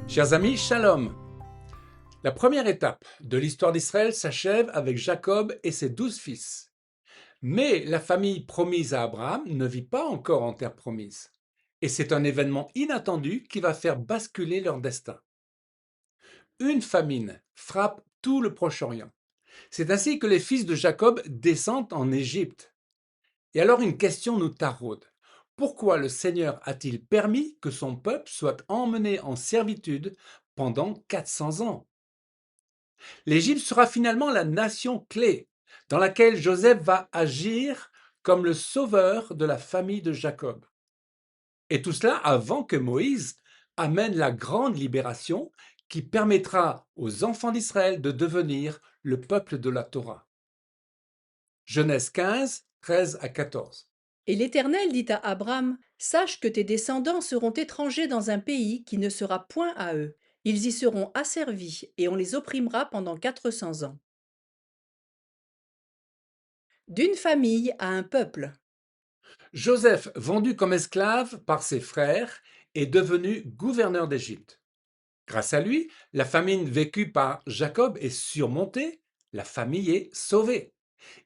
Chers amis, shalom. La première étape de l'histoire d'Israël s'achève avec Jacob et ses 12 fils. Mais la famille promise à Abraham ne vit pas encore en terre promise. Et c'est un événement inattendu qui va faire basculer leur destin. Une famine frappe tout le Proche-Orient. C'est ainsi que les fils de Jacob descendent en Égypte. Et alors une question nous taraude. Pourquoi le Seigneur a-t-il permis que son peuple soit emmené en servitude pendant 400 ans? L'Égypte sera finalement la nation clé dans laquelle Joseph va agir comme le sauveur de la famille de Jacob. Et tout cela avant que Moïse amène la grande libération qui permettra aux enfants d'Israël de devenir le peuple de la Torah. Genèse 15, 13 à 14. Et l'Éternel dit à Abram, Sache que tes descendants seront étrangers dans un pays qui ne sera point à eux. Ils y seront asservis, et on les opprimera pendant 400 ans. D'une famille à un peuple. Joseph, vendu comme esclave par ses frères, est devenu gouverneur d'Égypte. Grâce à lui, la famine vécue par Jacob est surmontée, la famille est sauvée.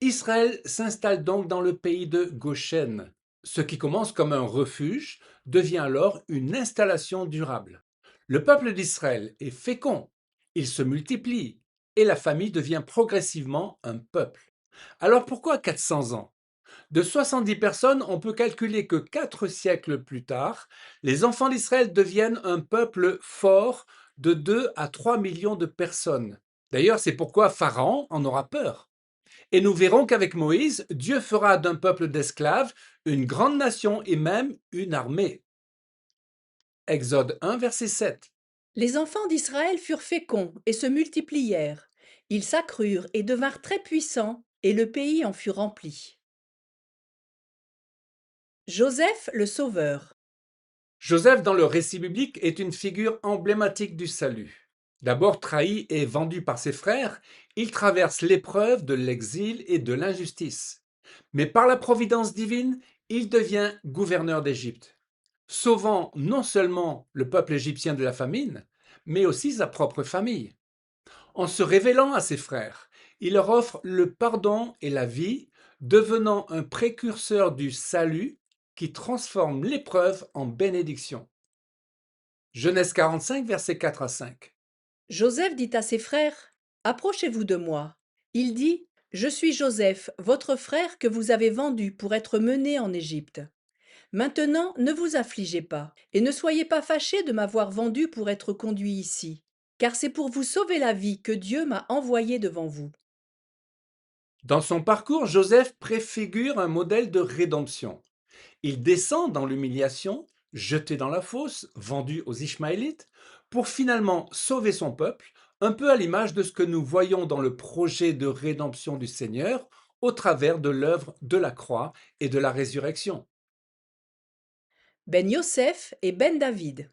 Israël s'installe donc dans le pays de Goshen. Ce qui commence comme un refuge devient alors une installation durable. Le peuple d'Israël est fécond, il se multiplie et la famille devient progressivement un peuple. Alors pourquoi 400 ans? De 70 personnes, on peut calculer que 4 siècles plus tard, les enfants d'Israël deviennent un peuple fort de 2 à 3 millions de personnes. D'ailleurs, c'est pourquoi Pharaon en aura peur. Et nous verrons qu'avec Moïse, Dieu fera d'un peuple d'esclaves une grande nation et même une armée. Exode 1, verset 7. Les enfants d'Israël furent féconds et se multiplièrent. Ils s'accrurent et devinrent très puissants, et le pays en fut rempli. Joseph le Sauveur. Joseph, dans le récit biblique, est une figure emblématique du salut. D'abord trahi et vendu par ses frères, il traverse l'épreuve de l'exil et de l'injustice. Mais par la providence divine, il devient gouverneur d'Égypte, sauvant non seulement le peuple égyptien de la famine, mais aussi sa propre famille. En se révélant à ses frères, il leur offre le pardon et la vie, devenant un précurseur du salut qui transforme l'épreuve en bénédiction. Genèse 45, versets 4 à 5. Joseph dit à ses frères, Approchez-vous de moi. Il dit, Je suis Joseph, votre frère que vous avez vendu pour être mené en Égypte. Maintenant, ne vous affligez pas, et ne soyez pas fâchés de m'avoir vendu pour être conduit ici, car c'est pour vous sauver la vie que Dieu m'a envoyé devant vous. Dans son parcours, Joseph préfigure un modèle de rédemption. Il descend dans l'humiliation, jeté dans la fosse, vendu aux Ishmaélites, pour finalement sauver son peuple, un peu à l'image de ce que nous voyons dans le projet de rédemption du Seigneur au travers de l'œuvre de la croix et de la résurrection. Ben Yosef et Ben David.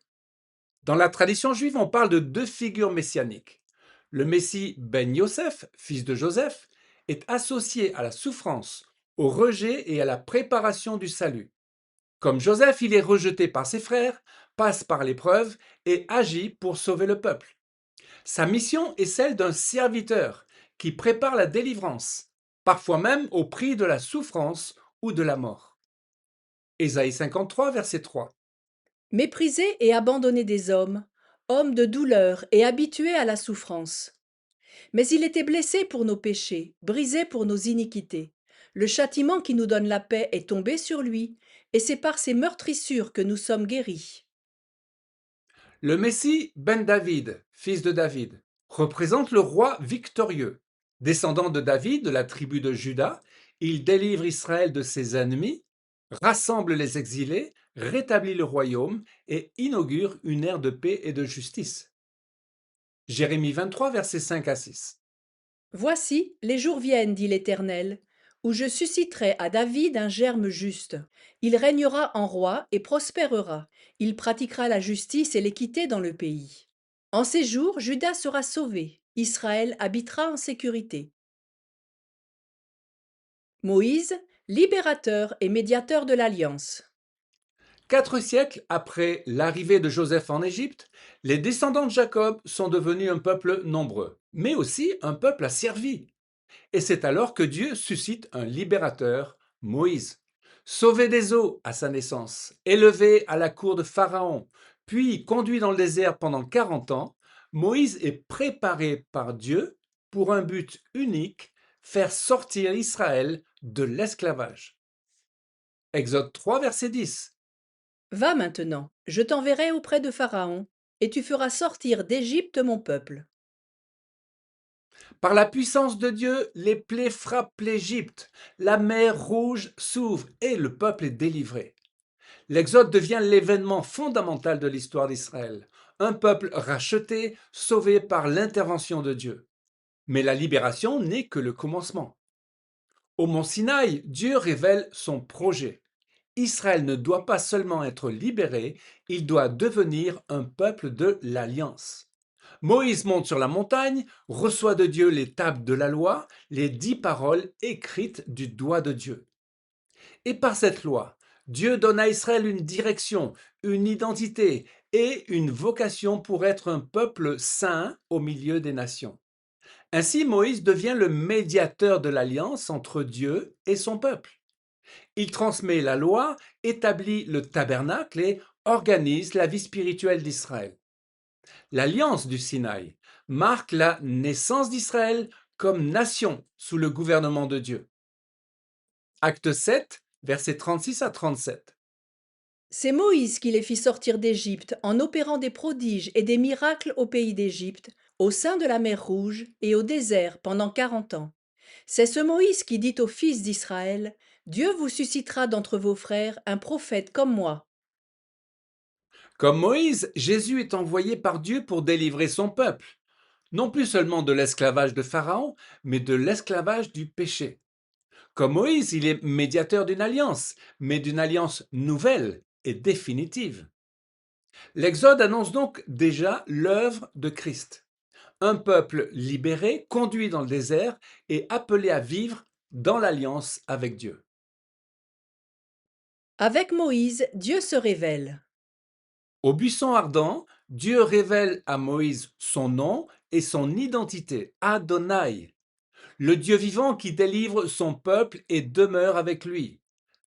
Dans la tradition juive, on parle de deux figures messianiques. Le Messie Ben Yosef, fils de Joseph, est associé à la souffrance, au rejet et à la préparation du salut. Comme Joseph, il est rejeté par ses frères, passe par l'épreuve et agit pour sauver le peuple. Sa mission est celle d'un serviteur qui prépare la délivrance, parfois même au prix de la souffrance ou de la mort. Ésaïe 53, verset 3. Méprisé et abandonné des hommes, homme de douleur et habitué à la souffrance. Mais il était blessé pour nos péchés, brisé pour nos iniquités. Le châtiment qui nous donne la paix est tombé sur lui, et c'est par ses meurtrissures que nous sommes guéris. Le Messie Ben David, fils de David, représente le roi victorieux. Descendant de David, de la tribu de Juda, il délivre Israël de ses ennemis, rassemble les exilés, rétablit le royaume et inaugure une ère de paix et de justice. Jérémie 23, versets 5 à 6. Voici, les jours viennent, dit l'Éternel, où je susciterai à David un germe juste. Il régnera en roi et prospérera. Il pratiquera la justice et l'équité dans le pays. En ces jours, Juda sera sauvé. Israël habitera en sécurité. Moïse, libérateur et médiateur de l'Alliance. 4 siècles après l'arrivée de Joseph en Égypte, les descendants de Jacob sont devenus un peuple nombreux, mais aussi un peuple asservi. Et c'est alors que Dieu suscite un libérateur, Moïse. Sauvé des eaux à sa naissance, élevé à la cour de Pharaon, puis conduit dans le désert pendant 40 ans, Moïse est préparé par Dieu pour un but unique, faire sortir Israël de l'esclavage. Exode 3, verset 10. Va maintenant, je t'enverrai auprès de Pharaon, et tu feras sortir d'Égypte mon peuple. Par la puissance de Dieu, les plaies frappent l'Égypte, la mer Rouge s'ouvre et le peuple est délivré. L'Exode devient l'événement fondamental de l'histoire d'Israël, un peuple racheté, sauvé par l'intervention de Dieu. Mais la libération n'est que le commencement. Au mont Sinaï, Dieu révèle son projet. Israël ne doit pas seulement être libéré, il doit devenir un peuple de l'Alliance. Moïse monte sur la montagne, reçoit de Dieu les tables de la loi, les 10 paroles écrites du doigt de Dieu. Et par cette loi, Dieu donne à Israël une direction, une identité et une vocation pour être un peuple saint au milieu des nations. Ainsi, Moïse devient le médiateur de l'alliance entre Dieu et son peuple. Il transmet la loi, établit le tabernacle et organise la vie spirituelle d'Israël. L'alliance du Sinaï marque la naissance d'Israël comme nation sous le gouvernement de Dieu. Acte 7, versets 36 à 37. C'est Moïse qui les fit sortir d'Égypte en opérant des prodiges et des miracles au pays d'Égypte, au sein de la mer Rouge et au désert pendant 40 ans. C'est ce Moïse qui dit aux fils d'Israël, Dieu vous suscitera d'entre vos frères un prophète comme moi. Comme Moïse, Jésus est envoyé par Dieu pour délivrer son peuple, non plus seulement de l'esclavage de Pharaon, mais de l'esclavage du péché. Comme Moïse, il est médiateur d'une alliance, mais d'une alliance nouvelle et définitive. L'Exode annonce donc déjà l'œuvre de Christ. Un peuple libéré, conduit dans le désert et appelé à vivre dans l'alliance avec Dieu. Avec Moïse, Dieu se révèle. Au buisson ardent, Dieu révèle à Moïse son nom et son identité, Adonai, le Dieu vivant qui délivre son peuple et demeure avec lui.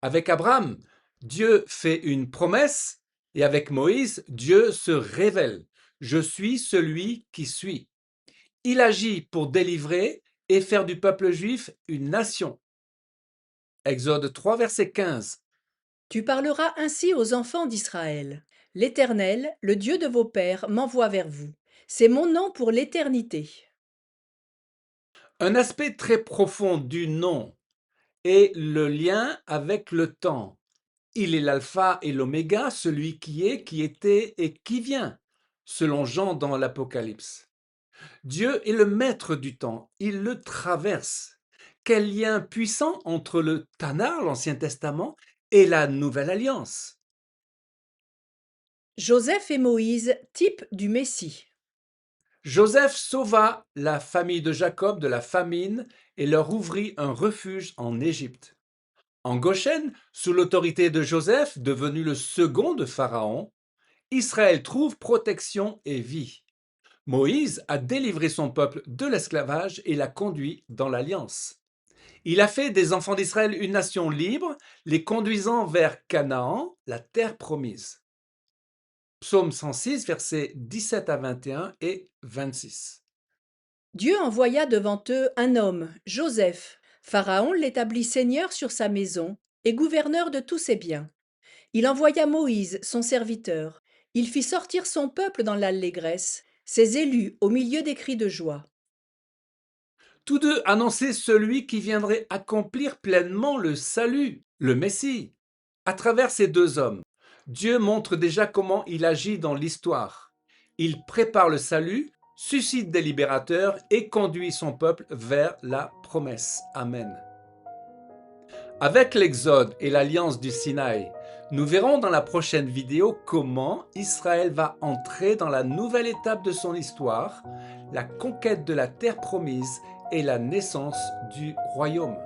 Avec Abraham, Dieu fait une promesse et avec Moïse, Dieu se révèle. Je suis celui qui suis. Il agit pour délivrer et faire du peuple juif une nation. Exode 3, verset 15. Tu parleras ainsi aux enfants d'Israël. L'Éternel, le Dieu de vos pères, m'envoie vers vous. C'est mon nom pour l'éternité. Un aspect très profond du nom est le lien avec le temps. Il est l'alpha et l'oméga, celui qui était et qui vient, selon Jean dans l'Apocalypse. Dieu est le maître du temps, il le traverse. Quel lien puissant entre le Tanakh, l'Ancien Testament, et la Nouvelle Alliance. Joseph et Moïse, type du Messie. Joseph sauva la famille de Jacob de la famine et leur ouvrit un refuge en Égypte. En Goshen, sous l'autorité de Joseph, devenu le second de Pharaon, Israël trouve protection et vie. Moïse a délivré son peuple de l'esclavage et l'a conduit dans l'alliance. Il a fait des enfants d'Israël une nation libre, les conduisant vers Canaan, la terre promise. Psaume 106, versets 17 à 21 et 26. Dieu envoya devant eux un homme, Joseph. Pharaon l'établit seigneur sur sa maison et gouverneur de tous ses biens. Il envoya Moïse, son serviteur. Il fit sortir son peuple dans l'allégresse, ses élus au milieu des cris de joie. Tous deux annonçaient celui qui viendrait accomplir pleinement le salut, le Messie. À travers ces deux hommes, Dieu montre déjà comment il agit dans l'histoire. Il prépare le salut, suscite des libérateurs et conduit son peuple vers la promesse. Amen. Avec l'Exode et l'alliance du Sinaï, nous verrons dans la prochaine vidéo comment Israël va entrer dans la nouvelle étape de son histoire, la conquête de la terre promise et la naissance du royaume.